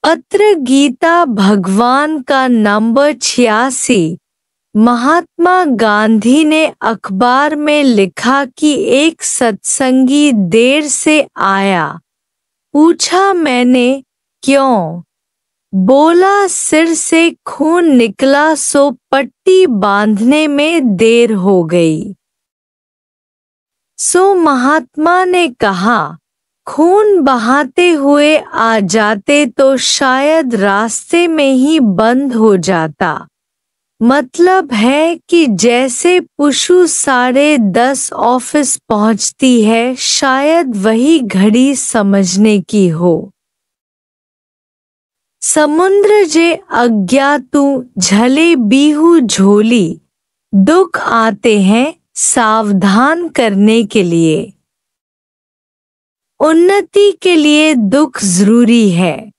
पत्र गीता भगवान का नंबर 86। महात्मा गांधी ने अखबार में लिखा कि एक सत्संगी देर से आया। पूछा मैंने, क्यों? बोला, सिर से खून निकला सो पट्टी बांधने में देर हो गई। सो महात्मा ने कहा, खून बहाते हुए आ जाते तो शायद रास्ते में ही बंद हो जाता। मतलब है कि जैसे पुशु 10:30 ऑफिस पहुंचती है, शायद वही घड़ी समझने की हो। समुद्र जे अज्ञातु झले बीहू झोली। दुख आते हैं सावधान करने के लिए। उन्नति के लिए दुख जरूरी है।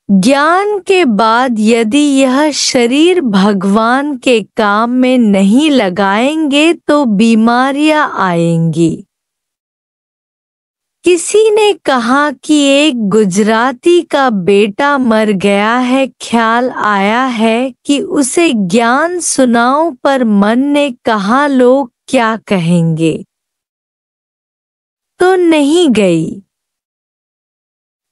ज्ञान के बाद यदि यह शरीर भगवान के काम में नहीं लगाएंगे तो बीमारियां आएंगी। किसी ने कहा कि एक गुजराती का बेटा मर गया है, ख्याल आया है कि उसे ज्ञान सुनाओ, पर मन ने कहा लोग क्या कहेंगे, तो नहीं गई।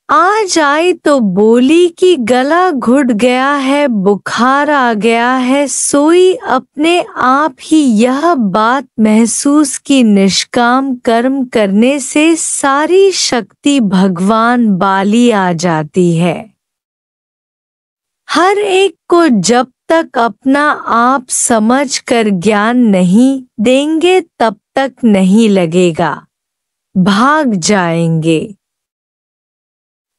आज आई तो बोली कि गला घुट गया है, बुखार आ गया है। सोई अपने आप ही यह बात महसूस की निष्काम कर्म करने से सारी शक्ति भगवान बाली आ जाती है। हर एक को जब तक अपना आप समझ कर ज्ञान नहीं देंगे तब तक नहीं लगेगा, भाग जाएंगे।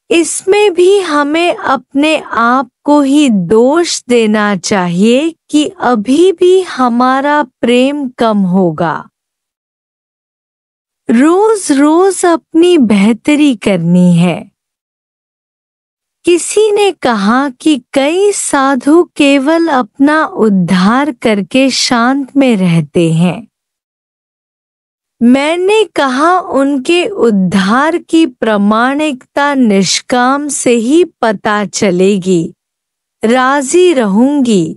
इसमें भी हमें अपने आप को ही दोष देना चाहिए कि अभी भी हमारा प्रेम कम होगा। रोज रोज अपनी बेहतरी करनी है। किसी ने कहा कि कई साधु केवल अपना उद्धार करके शांत में रहते हैं। मैंने कहा उनके उद्धार की प्रामाणिकता निष्काम से ही पता चलेगी। राजी रहूंगी,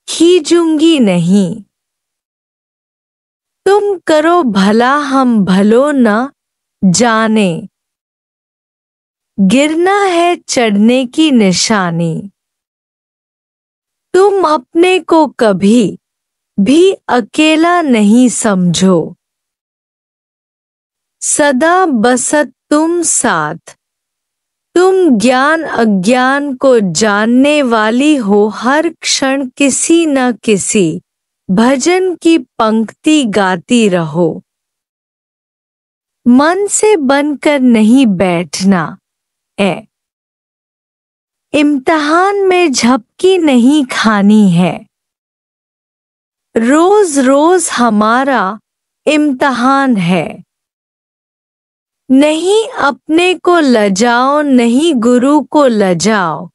खींचूंगी नहीं। तुम करो भला हम भलो न जाने। गिरना है चढ़ने की निशानी। तुम अपने को कभी भी अकेला नहीं समझो। सदा बसत तुम साथ। तुम ज्ञान अज्ञान को जानने वाली हो। हर क्षण किसी न किसी भजन की पंक्ति गाती रहो। मन से बनकर नहीं बैठना है। इम्तिहान में झपकी नहीं खानी है। रोज रोज हमारा इम्तिहान है। नहीं अपने को लजाओ, नहीं गुरु को लजाओ।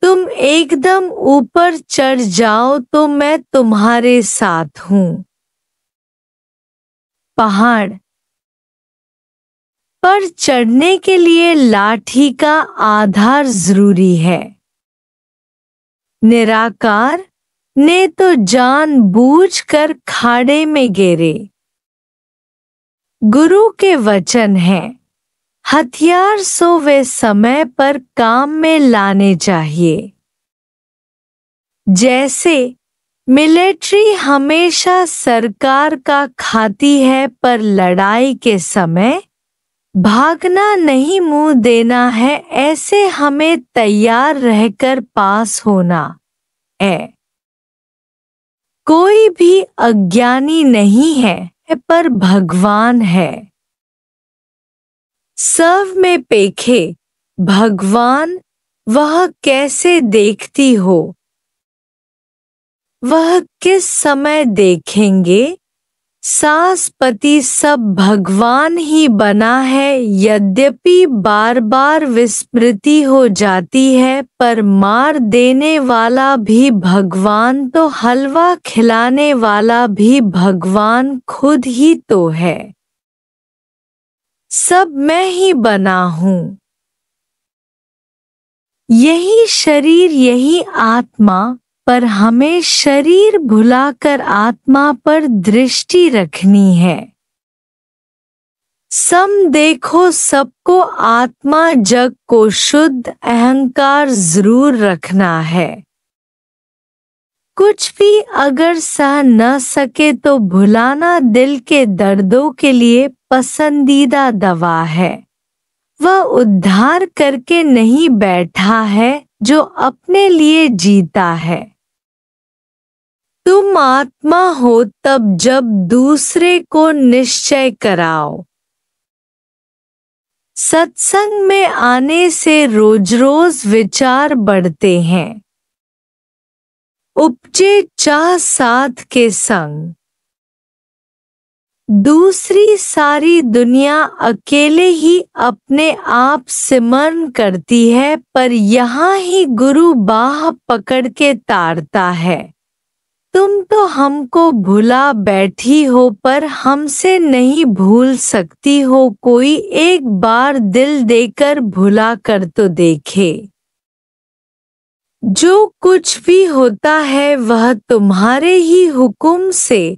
तुम एकदम ऊपर चढ़ जाओ तो मैं तुम्हारे साथ हूँ। पहाड़ पर चढ़ने के लिए लाठी का आधार जरूरी है। निराकार ने तो जानबूझकर खाड़े में गिरे। गुरु के वचन हैं, हथियार सो वे समय पर काम में लाने चाहिए। जैसे मिलिट्री हमेशा सरकार का खाती है, पर लड़ाई के समय भागना नहीं, मुंह देना है। ऐसे हमें तैयार रहकर पास होना है। कोई भी अज्ञानी नहीं है, पर भगवान है। सब में पेखे भगवान, वह कैसे देखती हो? वह किस समय देखेंगे? सास पति सब भगवान ही बना है। यद्यपि बार बार विस्मृति हो जाती है, पर मार देने वाला भी भगवान तो हलवा खिलाने वाला भी भगवान खुद ही तो है। सब मैं ही बना हूँ। यही शरीर यही आत्मा, पर हमें शरीर भुलाकर आत्मा पर दृष्टि रखनी है। सम देखो सबको, आत्मा जग को शुद्ध अहंकार जरूर रखना है। कुछ भी अगर सह न सके तो भुलाना दिल के दर्दों के लिए पसंदीदा दवा है। वह उद्धार करके नहीं बैठा है जो अपने लिए जीता है। तुम आत्मा हो तब जब दूसरे को निश्चय कराओ। सत्संग में आने से रोज रोज विचार बढ़ते हैं। उपजे चाह साध के संग। दूसरी सारी दुनिया अकेले ही अपने आप सिमरन करती है, पर यहाँ ही गुरु बाह पकड़ के तारता है। तुम तो हमको भुला बैठी हो, पर हमसे नहीं भूल सकती हो। कोई एक बार दिल देकर भुला कर तो देखे। जो कुछ भी होता है वह तुम्हारे ही हुक्म से।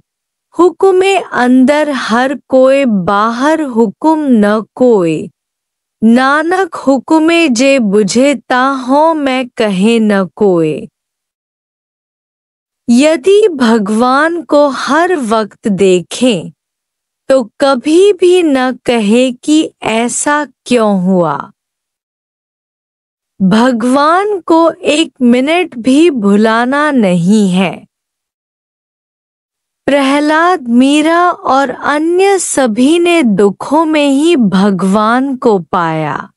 हुक्मे अंदर हर कोई, बाहर हुक्म न कोई। नानक हुक्मे जे बुझे ताहो मैं कहे न कोई। यदि भगवान को हर वक्त देखें तो कभी भी न कहे कि ऐसा क्यों हुआ। भगवान को एक मिनट भी भुलाना नहीं है। प्रहलाद, मीरा और अन्य सभी ने दुखों में ही भगवान को पाया।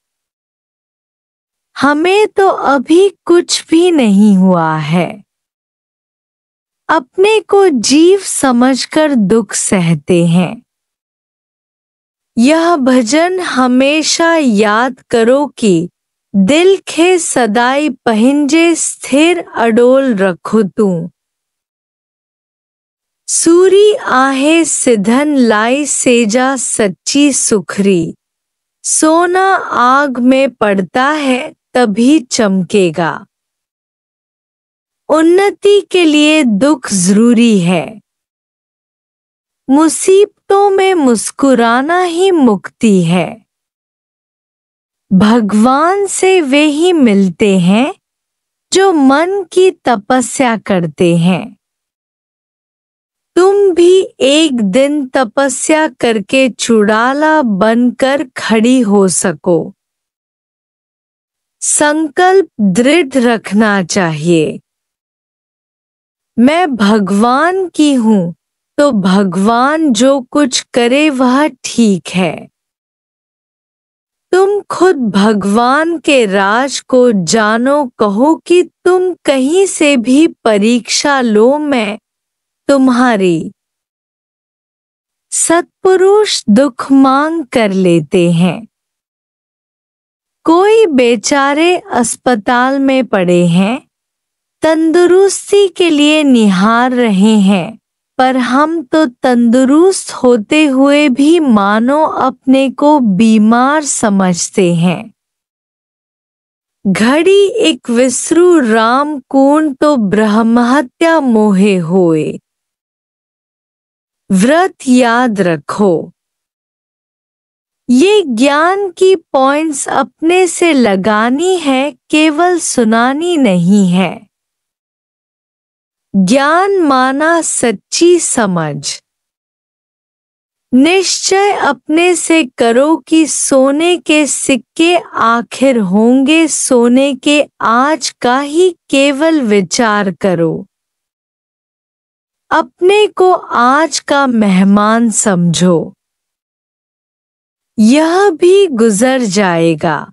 हमें तो अभी कुछ भी नहीं हुआ है। अपने को जीव समझकर दुख सहते हैं। यह भजन हमेशा याद करो कि दिल खे सदाई पहिंजे स्थिर अडोल रखो तू। सूरी आहे सिधन लाई सेजा सच्ची सुखरी। सोना आग में पड़ता है तभी चमकेगा। उन्नति के लिए दुख जरूरी है। मुसीबतों में मुस्कुराना ही मुक्ति है। भगवान से वे ही मिलते हैं जो मन की तपस्या करते हैं। तुम भी एक दिन तपस्या करके चुड़ाला बनकर खड़ी हो सको। संकल्प दृढ़ रखना चाहिए। मैं भगवान की हूँ, तो भगवान जो कुछ करे वह ठीक है। तुम खुद भगवान के राज को जानो, कहो कि तुम कहीं से भी परीक्षा लो, मैं तुम्हारी। सत्पुरुष दुख मांग कर लेते हैं। कोई बेचारे अस्पताल में पड़े हैं, तंदुरुस्ती के लिए निहार रहे हैं, पर हम तो तंदुरुस्त होते हुए भी मानो अपने को बीमार समझते हैं। घड़ी एक विसरू राम कूण, तो ब्रह्महत्या मोहे होए। व्रत याद रखो। ये ज्ञान की पॉइंट्स अपने से लगानी है, केवल सुनानी नहीं है। ज्ञान माना सच्ची समझ। निश्चय अपने से करो कि सोने के सिक्के आखिर होंगे सोने के, आज का ही केवल विचार करो। अपने को आज का मेहमान समझो। यह भी गुजर जाएगा।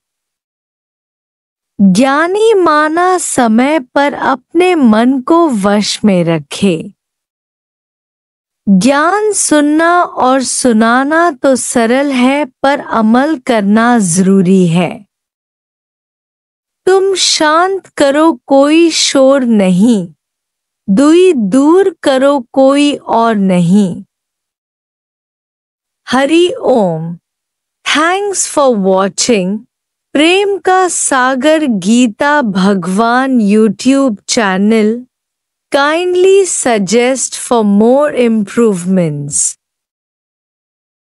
ज्ञानी माना समय पर अपने मन को वश में रखे। ज्ञान सुनना और सुनाना तो सरल है, पर अमल करना जरूरी है। तुम शांत करो, कोई शोर नहीं। दुई दूर करो, कोई और नहीं। हरि ओम। Thanks for watching. प्रेम का सागर गीता भगवान YouTube channel kindly suggest for more improvements.